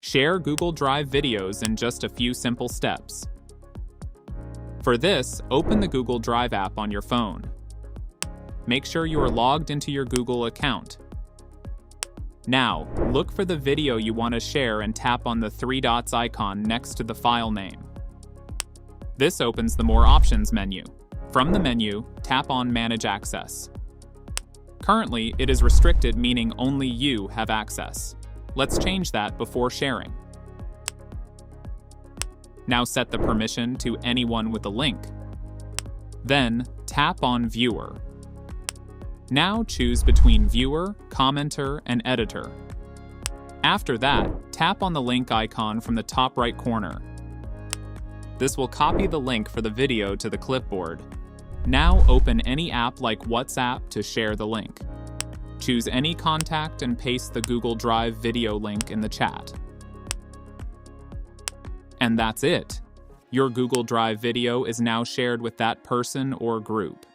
Share Google Drive videos in just a few simple steps. For this, open the Google Drive app on your phone. Make sure you are logged into your Google account. Now, look for the video you want to share and tap on the three dots icon next to the file name. This opens the More Options menu. From the menu, tap on Manage Access. Currently, it is restricted, meaning only you have access. Let's change that before sharing. Now set the permission to anyone with a link. Then, tap on Viewer. Now choose between Viewer, Commenter, and Editor. After that, tap on the link icon from the top right corner. This will copy the link for the video to the clipboard. Now open any app like WhatsApp to share the link. Choose any contact and paste the Google Drive video link in the chat. And that's it. Your Google Drive video is now shared with that person or group.